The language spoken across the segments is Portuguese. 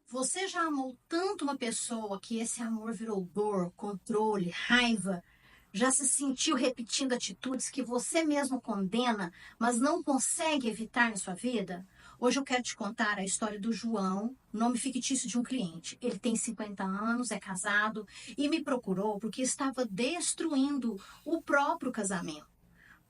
Você já amou tanto uma pessoa que esse amor virou dor, controle, raiva? Já se sentiu repetindo atitudes que você mesmo condena, mas não consegue evitar na sua vida? Hoje eu quero te contar a história do João, nome fictício de um cliente. Ele tem 50 anos, é casado e me procurou porque estava destruindo o próprio casamento.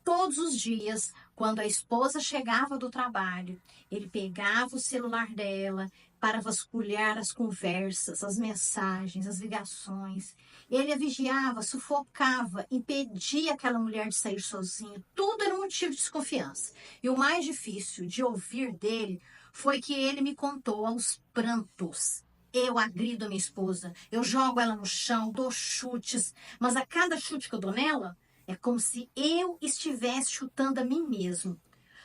Todos os dias, quando a esposa chegava do trabalho, ele pegava o celular dela para vasculhar as conversas, as mensagens, as ligações. Ele a vigiava, sufocava, impedia aquela mulher de sair sozinha. Tudo era um motivo de desconfiança. E o mais difícil de ouvir dele foi que ele me contou aos prantos. Eu agrido a minha esposa, eu jogo ela no chão, dou chutes, mas a cada chute que eu dou nela, é como se eu estivesse chutando a mim mesmo.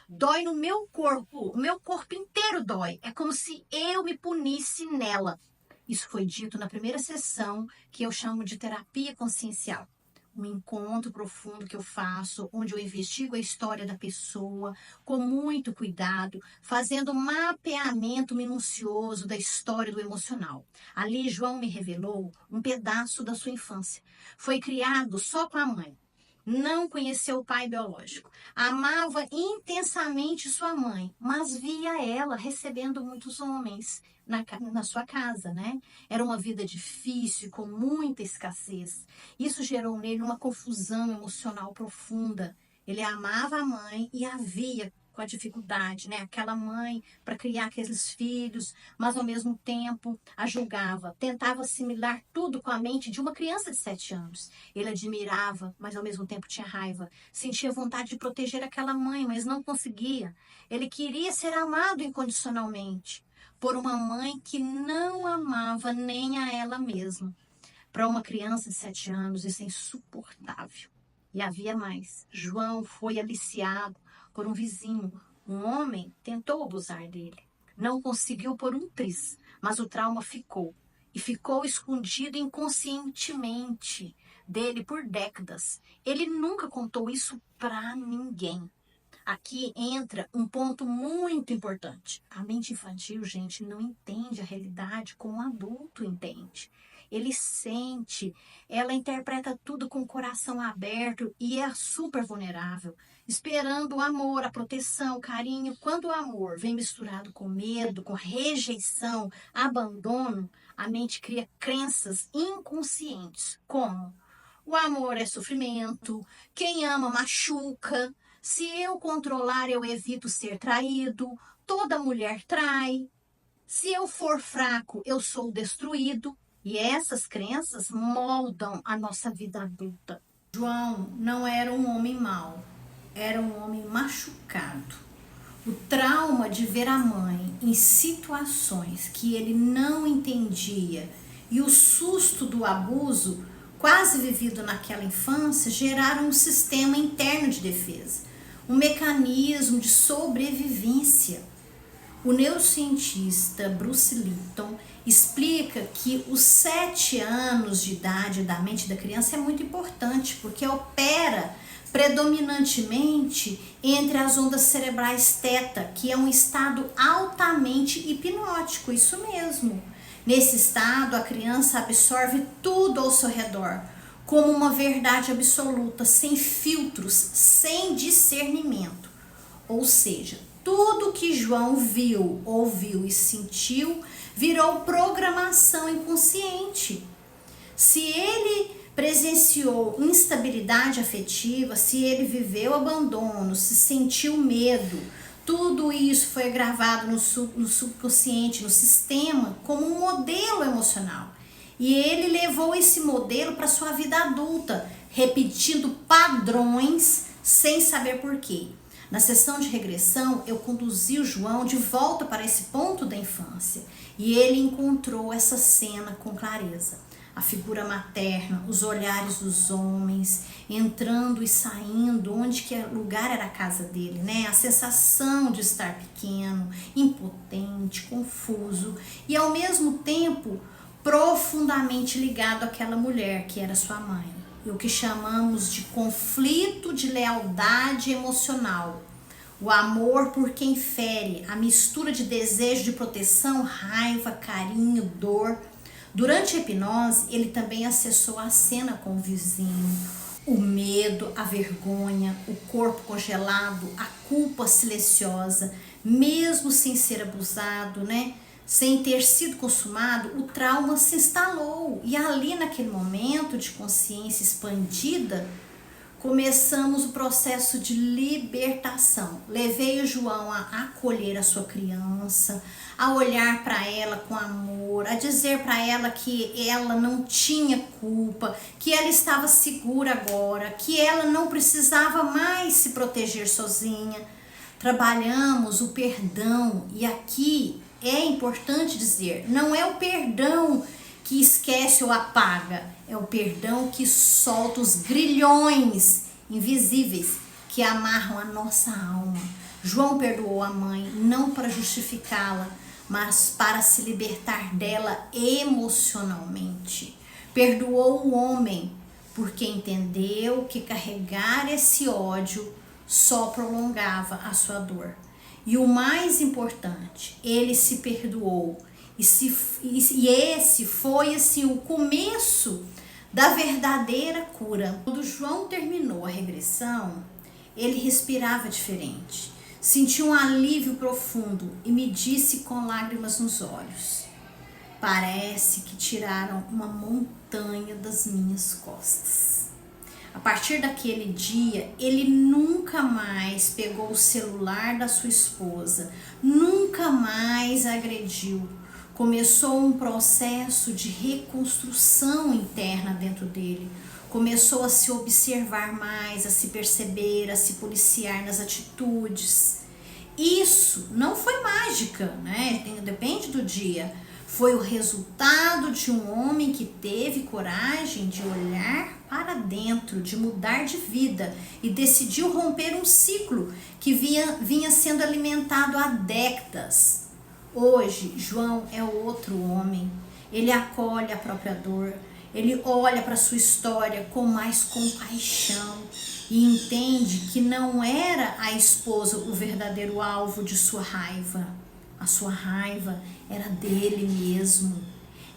Dói no meu corpo, o meu corpo inteiro dói. É como se eu me punisse nela. Isso foi dito na primeira sessão, que eu chamo de terapia consciencial. Um encontro profundo que eu faço, onde eu investigo a história da pessoa com muito cuidado, fazendo um mapeamento minucioso da história do emocional. Ali, João me revelou um pedaço da sua infância. Foi criado só com a mãe. Não conheceu o pai biológico. Amava intensamente sua mãe, mas via ela recebendo muitos homens na sua casa, né? Era uma vida difícil, com muita escassez. Isso gerou nele uma confusão emocional profunda. Ele amava a mãe e a via com a dificuldade, né? Aquela mãe para criar aqueles filhos, mas ao mesmo tempo a julgava, tentava assimilar tudo com a mente de uma criança de 7 anos. Ele admirava, mas ao mesmo tempo tinha raiva. Sentia vontade de proteger aquela mãe, mas não conseguia. Ele queria ser amado incondicionalmente por uma mãe que não amava nem a ela mesma. Para uma criança de 7 anos, isso é insuportável. E havia mais. João foi aliciado por um vizinho. Um homem tentou abusar dele. Não conseguiu por um triz, mas o trauma ficou. E ficou escondido inconscientemente dele por décadas. Ele nunca contou isso para ninguém. Aqui entra um ponto muito importante. A mente infantil, gente, não entende a realidade como um adulto entende. Ele sente, ela interpreta tudo com o coração aberto e é super vulnerável, esperando o amor, a proteção, o carinho. Quando o amor vem misturado com medo, com rejeição, abandono, a mente cria crenças inconscientes, como o amor é sofrimento, quem ama machuca, se eu controlar, eu evito ser traído. Toda mulher trai. Se eu for fraco, eu sou destruído. E essas crenças moldam a nossa vida adulta. João não era um homem mau, era um homem machucado. O trauma de ver a mãe em situações que ele não entendia e o susto do abuso quase vivido naquela infância geraram um sistema interno de defesa, um mecanismo de sobrevivência. O neurocientista Bruce Lipton explica que os 7 anos de idade da mente da criança é muito importante, porque opera predominantemente entre as ondas cerebrais teta, que é um estado altamente hipnótico, isso mesmo. Nesse estado, a criança absorve tudo ao seu redor, como uma verdade absoluta, sem filtros, sem discernimento. Ou seja, tudo que João viu, ouviu e sentiu virou programação inconsciente. Se ele presenciou instabilidade afetiva, se ele viveu abandono, se sentiu medo, tudo isso foi gravado no subconsciente, no sistema, como um modelo emocional. E ele levou esse modelo para sua vida adulta, repetindo padrões sem saber por quê. Na sessão de regressão, eu conduzi o João de volta para esse ponto da infância e ele encontrou essa cena com clareza. A figura materna, os olhares dos homens, entrando e saindo, onde que lugar era a casa dele, né? A sensação de estar pequeno, impotente, confuso e ao mesmo tempo profundamente ligado àquela mulher que era sua mãe. E o que chamamos de conflito de lealdade emocional. O amor por quem fere, a mistura de desejo de proteção, raiva, carinho, dor. Durante a hipnose, ele também acessou a cena com o vizinho. O medo, a vergonha, o corpo congelado, a culpa silenciosa, mesmo sem ser abusado, né? Sem ter sido consumado, o trauma se instalou. E ali, naquele momento de consciência expandida, começamos o processo de libertação. Levei o João a acolher a sua criança, a olhar para ela com amor, a dizer para ela que ela não tinha culpa, que ela estava segura agora, que ela não precisava mais se proteger sozinha. Trabalhamos o perdão, e aqui é importante dizer, não é o perdão que esquece ou apaga, é o perdão que solta os grilhões invisíveis que amarram a nossa alma. João perdoou a mãe não para justificá-la, mas para se libertar dela emocionalmente. Perdoou o homem porque entendeu que carregar esse ódio só prolongava a sua dor. E o mais importante, ele se perdoou. E esse foi assim, o começo da verdadeira cura. Quando João terminou a regressão, ele respirava diferente, sentiu um alívio profundo e me disse com lágrimas nos olhos: parece que tiraram uma montanha das minhas costas. A partir daquele dia, ele nunca mais pegou o celular da sua esposa, nunca mais agrediu. Começou um processo de reconstrução interna dentro dele. Começou a se observar mais, a se perceber, a se policiar nas atitudes. Isso não foi mágica, né? Depende do dia. Foi o resultado de um homem que teve coragem de olhar para dentro, de mudar de vida e decidiu romper um ciclo que vinha sendo alimentado há décadas. Hoje, João é outro homem. Ele acolhe a própria dor, ele olha para sua história com mais compaixão e entende que não era a esposa o verdadeiro alvo de sua raiva. A sua raiva era dele mesmo.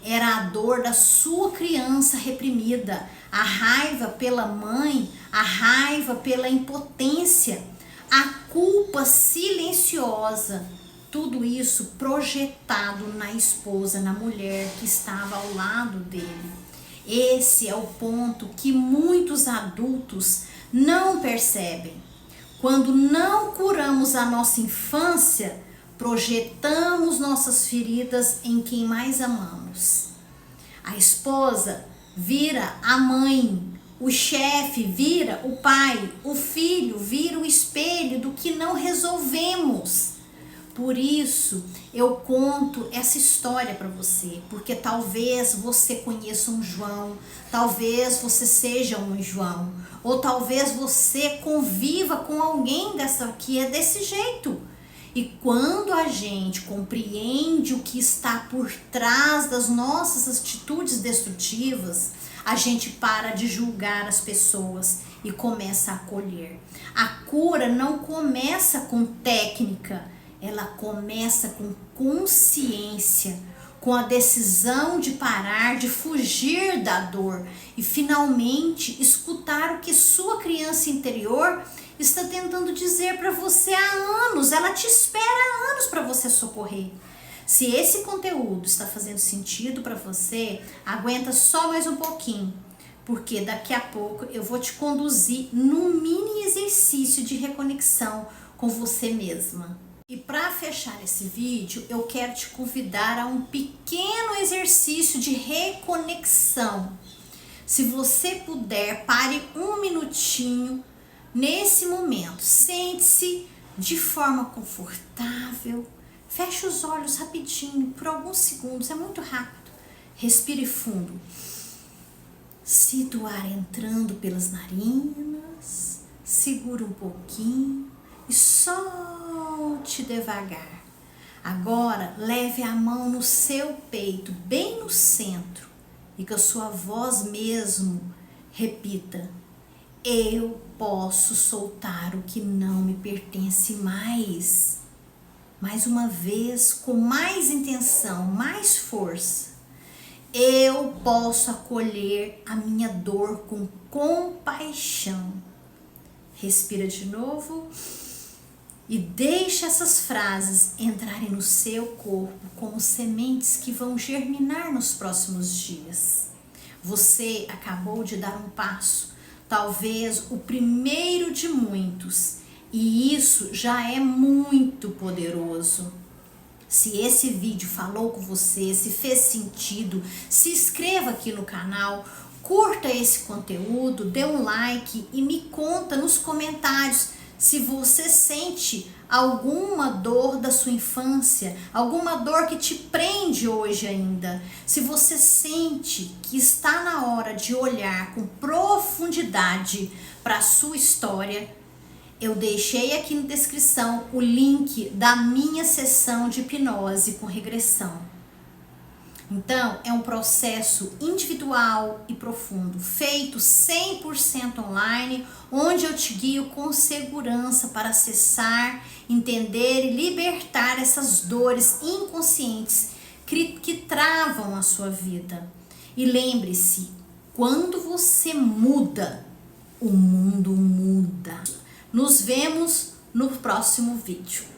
Era a dor da sua criança reprimida, a raiva pela mãe, a raiva pela impotência, a culpa silenciosa. Tudo isso projetado na esposa, na mulher que estava ao lado dele. Esse é o ponto que muitos adultos não percebem. Quando não curamos a nossa infância, projetamos nossas feridas em quem mais amamos. A esposa vira a mãe, o chefe vira o pai, o filho vira o espelho do que não resolvemos. Por isso eu conto essa história para você, porque talvez você conheça um João, talvez você seja um João, ou talvez você conviva com alguém que é desse jeito. E quando a gente compreende o que está por trás das nossas atitudes destrutivas, a gente para de julgar as pessoas e começa a acolher. A cura não começa com técnica, ela começa com consciência, com a decisão de parar, de fugir da dor e finalmente escutar o que sua criança interior está tentando dizer para você há anos. Ela te espera há anos para você socorrer. Se esse conteúdo está fazendo sentido para você, aguenta só mais um pouquinho, porque daqui a pouco eu vou te conduzir num mini exercício de reconexão com você mesma. E para fechar esse vídeo, eu quero te convidar a um pequeno exercício de reconexão. Se você puder, pare um minutinho nesse momento. Sente-se de forma confortável. Feche os olhos rapidinho, por alguns segundos, é muito rápido. Respire fundo. Sinta o ar entrando pelas narinas. Segura um pouquinho e solte devagar. Agora leve a mão no seu peito, bem no centro, e com a sua voz mesmo repita: Eu posso soltar o que não me pertence mais. Mais uma vez, com mais intenção, mais força. Eu posso acolher a minha dor com compaixão. Respira de novo e deixa essas frases entrarem no seu corpo como sementes que vão germinar nos próximos dias. Você acabou de dar um passo, talvez o primeiro de muitos, e isso já é muito poderoso. Se esse vídeo falou com você, se fez sentido, se inscreva aqui no canal, curta esse conteúdo, dê um like e me conta nos comentários se você sente alguma dor da sua infância, alguma dor que te prende hoje ainda. Se você sente que está na hora de olhar com profundidade para a sua história, eu deixei aqui na descrição o link da minha sessão de hipnose com regressão. Então, é um processo individual e profundo, feito 100% online, onde eu te guio com segurança para acessar, entender e libertar essas dores inconscientes que travam a sua vida. E lembre-se, quando você muda, o mundo muda. Nos vemos no próximo vídeo.